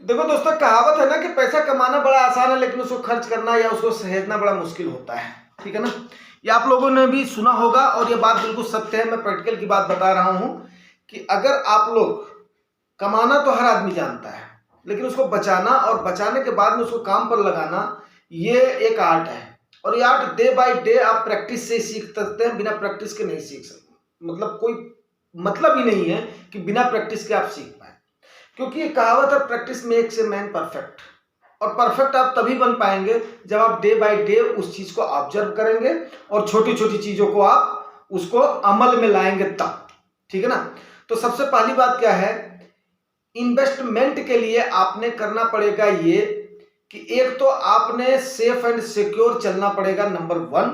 देखो दोस्तों, कहावत है ना कि पैसा कमाना बड़ा आसान है लेकिन उसको खर्च करना या उसको सहेजना बड़ा मुश्किल होता है। ठीक है ना। ये आप लोगों ने भी सुना होगा और ये बात बिल्कुल सत्य है। मैं प्रैक्टिकल की बात बता रहा हूं कि अगर आप लोग, कमाना तो हर आदमी जानता है लेकिन उसको बचाना और बचाने के बाद में उसको काम पर लगाना, ये एक आर्ट है। और ये आर्ट डे बाय डे आप प्रैक्टिस से सीख सकते हैं, बिना प्रैक्टिस के नहीं सीख सकते। मतलब कोई मतलब ही नहीं है कि बिना प्रैक्टिस के आप सीख पाए, क्योंकि ये कहावत है practice makes a man perfect. और परफेक्ट आप तभी बन पाएंगे जब आप डे बाय डे उस चीज को ऑब्जर्व करेंगे और छोटी छोटी चीजों को आप उसको अमल में लाएंगे तब। ठीक है ना। तो सबसे पहली बात क्या है, इन्वेस्टमेंट के लिए आपने करना पड़ेगा ये कि एक तो आपने सेफ एंड सिक्योर चलना पड़ेगा, नंबर 1।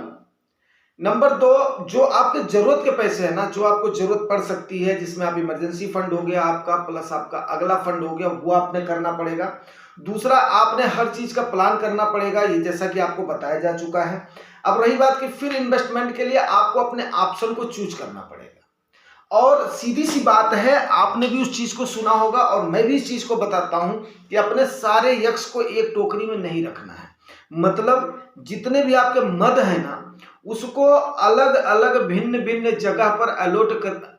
नंबर 2, जो आपके जरूरत के पैसे हैं ना, जो आपको जरूरत पड़ सकती है, जिसमें आप इमरजेंसी फंड हो गया आपका, प्लस आपका अगला फंड हो गया, वो आपने करना पड़ेगा। दूसरा, आपने हर चीज का प्लान करना पड़ेगा, ये जैसा कि आपको बताया जा चुका है। अब रही बात कि फिर इन्वेस्टमेंट के लिए आपको अपने ऑप्शन को चूज करना पड़ेगा। और सीधी सी बात है, आपने भी उस चीज को सुना होगा और मैं भी इस चीज को बताता हूं कि अपने सारे यक्ष को एक टोकरी में नहीं रखना है। मतलब जितने भी आपके मद है ना, उसको अलग अलग भिन्न भिन्न जगह पर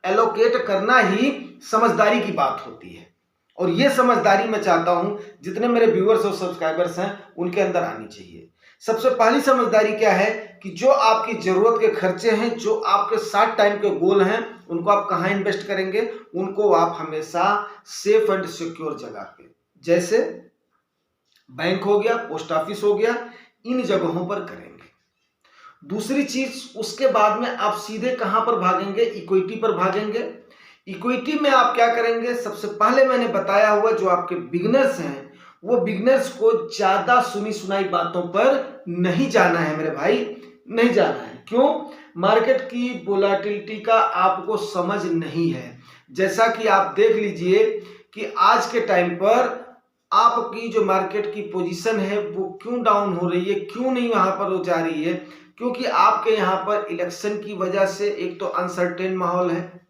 एलोकेट करना ही समझदारी की बात होती है। और ये समझदारी मैं चाहता हूं जितने मेरे व्यूअर्स और सब्सक्राइबर्स हैं उनके अंदर आनी चाहिए। सबसे पहली समझदारी क्या है कि जो आपकी जरूरत के खर्चे हैं, जो आपके शॉर्ट टाइम के गोल हैं, उनको आप कहाँ इन्वेस्ट करेंगे? उनको आप हमेशा सेफ एंड सिक्योर जगह पे, जैसे बैंक हो गया, पोस्ट ऑफिस हो गया, इन जगहों पर करेंगे। दूसरी चीज, उसके बाद में आप सीधे कहां पर भागेंगे? इक्विटी पर भागेंगे। इक्विटी में आप क्या करेंगे? सबसे पहले मैंने बताया हुआ, जो आपके बिगनर्स हैं वो बिगनर्स को ज्यादा सुनी सुनाई बातों पर नहीं जाना है मेरे भाई, नहीं जाना है। क्यों? मार्केट की वोलेटिलिटी का आपको समझ नहीं है। जैसा कि आप देख लीजिए कि आज के टाइम पर आपकी जो मार्केट की पोजीशन है वो क्यों डाउन हो रही है, क्यों नहीं वहां पर वो जा रही है? क्योंकि आपके यहाँ पर इलेक्शन की वजह से एक तो अनसर्टेन माहौल है,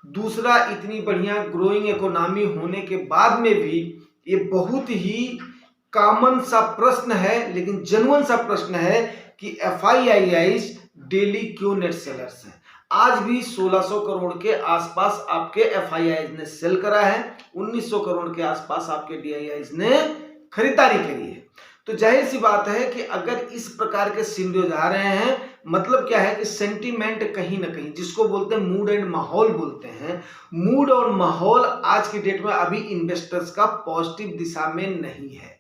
दूसरा इतनी बढ़िया ग्रोइंग इकोनॉमी होने के बाद में भी ये बहुत ही कॉमन सा प्रश्न है, लेकिन जेन्युइन सा प्रश्न है कि एफआईआईज डेली क्यों नेट सेलर्स हैं। आज भी 1600 करोड़ के आसपास आपके एफआईआईज ने सेल करा है, 1900 करोड़ के आसपास आपके डीआईआईज ने खरीदारी करी है। तो जाहिर सी बात है कि अगर इस प्रकार के सिनेरियो जा रहे हैं, मतलब क्या है कि सेंटीमेंट कहीं ना कहीं, जिसको बोलते हैं मूड एंड माहौल बोलते हैं, मूड और माहौल आज की डेट में अभी इन्वेस्टर्स का पॉजिटिव दिशा में नहीं है,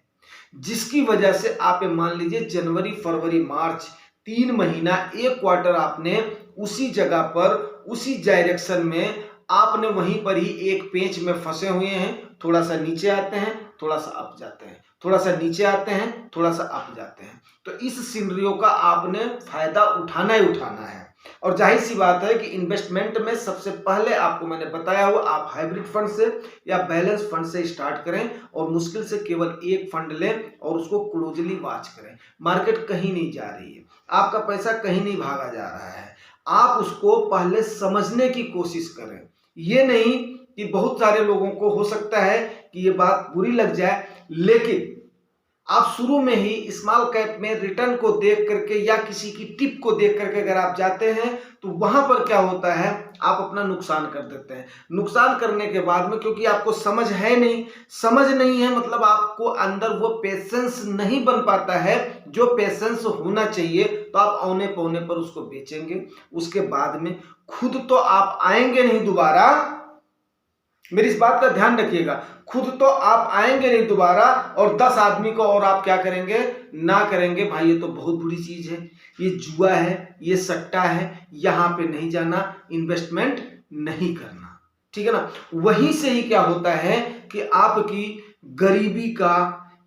जिसकी वजह से आप मान लीजिए जनवरी फरवरी मार्च 3 महीना, एक क्वार्टर आपने उसी जगह पर, उसी डायरेक्शन में, आपने वहीं पर ही एक पेंच में फंसे हुए हैं। थोड़ा सा नीचे आते हैं, थोड़ा सा अप जाते हैं, थोड़ा सा नीचे आते हैं, थोड़ा सा अप जाते हैं। तो इस सिनेरियो का आपने फायदा उठाना ही उठाना है। और जाहिर सी बात है कि इन्वेस्टमेंट में सबसे पहले आपको मैंने बताया हुआ, आप हाइब्रिड फंड से या बैलेंस फंड से स्टार्ट करें और मुश्किल से केवल एक फंड लें और उसको क्लोजली वॉच करें। मार्केट कहीं नहीं जा रही है, आपका पैसा कहीं नहीं भागा जा रहा है, आप उसको पहले समझने की कोशिश करें। ये नहीं कि बहुत सारे लोगों को हो सकता है कि ये बात बुरी लग जाए, लेकिन आप शुरू में ही स्मॉल कैप में रिटर्न को देख करके या किसी की टिप को देख करके अगर आप जाते हैं तो वहां पर क्या होता है, आप अपना नुकसान कर देते हैं। नुकसान करने के बाद में, क्योंकि आपको समझ है नहीं, समझ नहीं है मतलब आपको अंदर वो पेशेंस नहीं बन पाता है जो पेशेंस होना चाहिए, तो आप औने पौने पर उसको बेचेंगे। उसके बाद में खुद तो आप आएंगे नहीं दोबारा, मेरी इस बात का ध्यान रखिएगा, खुद तो आप आएंगे नहीं दोबारा, और 10 आदमी को और आप क्या करेंगे ना करेंगे। भाई ये तो बहुत बुरी चीज है, ये जुआ है, ये सट्टा है, यहां पे नहीं जाना, इन्वेस्टमेंट नहीं करना। ठीक है ना। वहीं से ही क्या होता है कि आपकी गरीबी का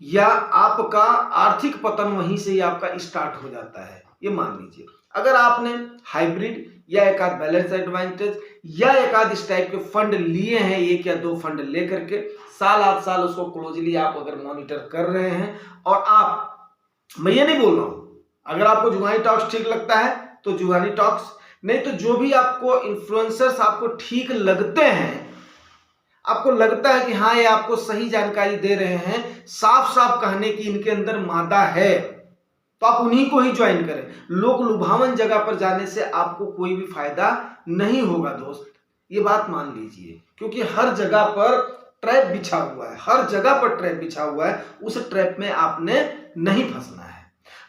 या आपका आर्थिक पतन वहीं से ही आपका स्टार्ट हो जाता है। ये मान लीजिए अगर आपने हाइब्रिड या एक आध बैलेंस एडवांटेज या एक आध इस टाइप के फंड लिए हैं, 1 या 2 फंड लेकर के साल 8 साल उसको क्लोजली आप अगर मॉनिटर कर रहे हैं, और आप, मैं ये नहीं बोल रहा हूं अगर आपको जुगानी टॉक्स ठीक लगता है तो जुगानी टॉक्स, नहीं तो जो भी आपको इन्फ्लुएंसर्स आपको ठीक लगते हैं आपको लगता है कि हाँ ये आपको सही जानकारी दे रहे हैं, साफ साफ कहने की इनके अंदर मादा है, तो आप उन्हीं को ही ज्वाइन करें। लोक लुभावन जगह पर जाने से आपको कोई भी फायदा नहीं होगा दोस्त, ये बात मान लीजिए, क्योंकि हर जगह पर ट्रैप बिछा हुआ है, हर जगह पर ट्रैप बिछा हुआ है, उस ट्रैप में आपने नहीं फंसना है।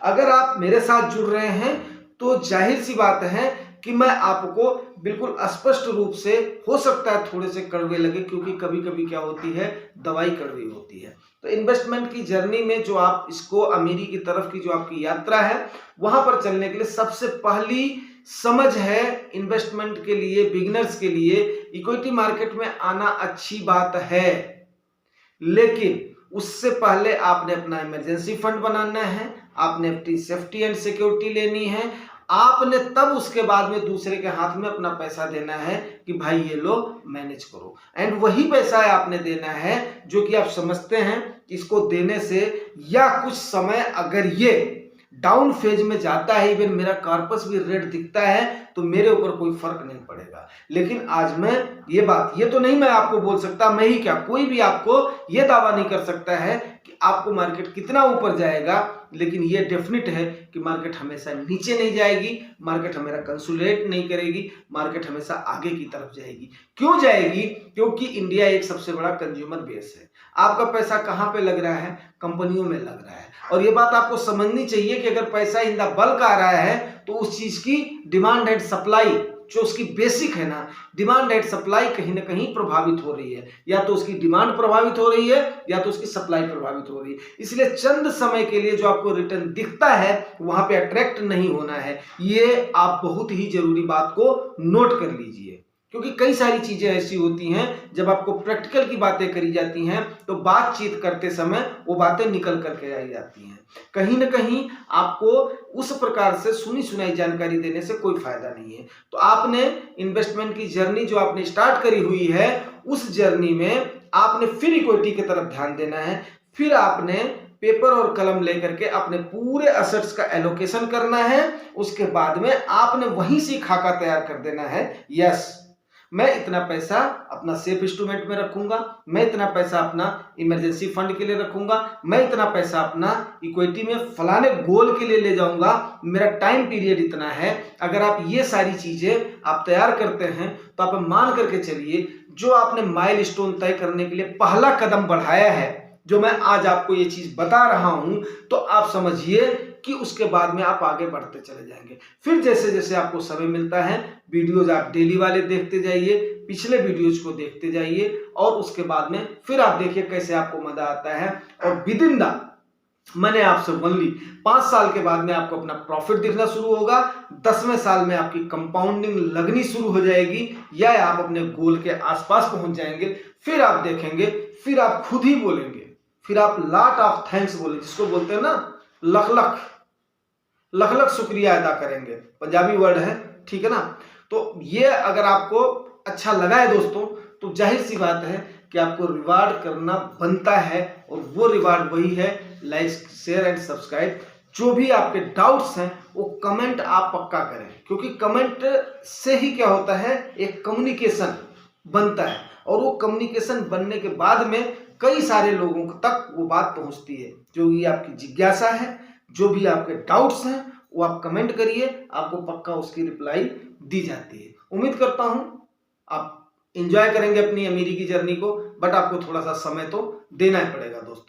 अगर आप मेरे साथ जुड़ रहे हैं तो जाहिर सी बात है कि मैं आपको बिल्कुल स्पष्ट रूप से, हो सकता है थोड़े से कड़वे लगे, क्योंकि कभी कभी क्या होती है, दवाई कड़वी होती है। तो इन्वेस्टमेंट की जर्नी में जो आप इसको अमीरी की तरफ की जो आपकी यात्रा है, वहां पर चलने के लिए सबसे पहली समझ है इन्वेस्टमेंट के लिए, बिगिनर्स के लिए इक्विटी मार्केट में आना अच्छी बात है, लेकिन उससे पहले आपने अपना इमरजेंसी फंड बनाना है, आपने अपनी सेफ्टी एंड सिक्योरिटी लेनी है, आपने तब उसके बाद में दूसरे के हाथ में अपना पैसा देना है कि भाई ये लो मैनेज करो। एंड वही पैसा आपने देना है जो कि आप समझते हैं कि इसको देने से या कुछ समय अगर ये डाउन फेज में जाता है, इवन मेरा कॉर्पस भी रेड दिखता है, तो मेरे ऊपर कोई फर्क नहीं पड़ेगा। लेकिन आज मैं ये तो नहीं मैं आपको बोल सकता, मैं ही क्या, कोई भी आपको ये दावा नहीं कर सकता है कि आपको मार्केट कितना ऊपर जाएगा, लेकिन ये डेफिनेट है कि मार्केट हमेशा नीचे नहीं जाएगी, मार्केट हमेशा कंसोलिडेट नहीं करेगी, मार्केट हमेशा आगे की तरफ जाएगी। क्यों जाएगी? क्योंकि इंडिया एक सबसे बड़ा कंज्यूमर बेस है। आपका पैसा कहाँ पे लग रहा है? कंपनियों में लग रहा है। और ये बात आपको समझनी चाहिए कि अगर पैसा इन द बल्क आ रहा है तो उस चीज की डिमांड एंड सप्लाई, जो उसकी बेसिक है ना, डिमांड एंड सप्लाई कहीं ना कहीं प्रभावित हो रही है। या तो उसकी डिमांड प्रभावित हो रही है या तो उसकी सप्लाई प्रभावित हो रही है। इसलिए चंद समय के लिए जो आपको रिटर्न दिखता है वहां पे अट्रैक्ट नहीं होना है। ये आप बहुत ही जरूरी बात को नोट कर लीजिए, क्योंकि कई सारी चीजें ऐसी होती हैं जब आपको प्रैक्टिकल की बातें करी जाती हैं तो बातचीत करते समय वो बातें निकल करके आई जाती हैं। कहीं ना कहीं आपको उस प्रकार से सुनी सुनाई जानकारी देने से कोई फायदा नहीं है। तो आपने इन्वेस्टमेंट की जर्नी जो आपने स्टार्ट करी हुई है, उस जर्नी में आपने फिर इक्विटी की तरफ ध्यान देना है। फिर आपने पेपर और कलम लेकर के अपने पूरे असेट्स का एलोकेशन करना है। उसके बाद में आपने वहीं से खाका तैयार कर देना है। यस, मैं इतना पैसा अपना सेफ इंस्ट्रूमेंट में रखूंगा, मैं इतना पैसा अपना इमरजेंसी फंड के लिए रखूंगा, मैं इतना पैसा अपना इक्विटी में फलाने गोल के लिए ले जाऊंगा, मेरा टाइम पीरियड इतना है। अगर आप ये सारी चीजें आप तैयार करते हैं तो आप मान करके चलिए, जो आपने माइलस्टोन तय करने के लिए पहला कदम बढ़ाया है, जो मैं आज आपको ये चीज बता रहा हूं, तो आप समझिए कि उसके बाद में आप आगे बढ़ते चले जाएंगे। फिर जैसे जैसे आपको समय मिलता है, वीडियोज आप डेली वाले देखते जाइए, पिछले वीडियोज को देखते जाइए, और उसके बाद में फिर आप देखिए कैसे आपको मजा आता है। और विद इन द, मैंने आपसे ओनली 5 साल के बाद में आपको अपना प्रॉफिट दिखना शुरू होगा, 10वें साल में आपकी कंपाउंडिंग लगनी शुरू हो जाएगी, या आप अपने गोल के आसपास पहुंच जाएंगे। फिर आप देखेंगे, फिर आप खुद ही बोलेंगे, फिर आप लॉट ऑफ थैंक्स बोलेंगे, जिसको बोलते हैं ना लख लख शुक्रिया अदा करेंगे, पंजाबी वर्ड है, ठीक है ना। तो ये अगर आपको अच्छा लगा है दोस्तों, तो जाहिर सी बात है कि आपको रिवार्ड करना बनता है, और वो रिवार्ड वही है, लाइक शेयर एंड सब्सक्राइब। जो भी आपके डाउट्स हैं वो कमेंट आप पक्का करें, क्योंकि कमेंट से ही क्या होता है, एक कम्युनिकेशन बनता है, और वो कम्युनिकेशन बनने के बाद में कई सारे लोगों तक वो बात पहुंचती है। जो ये आपकी जिज्ञासा है, जो भी आपके डाउट्स हैं, वो आप कमेंट करिए, आपको पक्का उसकी रिप्लाई दी जाती है। उम्मीद करता हूं आप एंजॉय करेंगे अपनी अमीरी की जर्नी को, बट आपको थोड़ा सा समय तो देना ही पड़ेगा दोस्तों।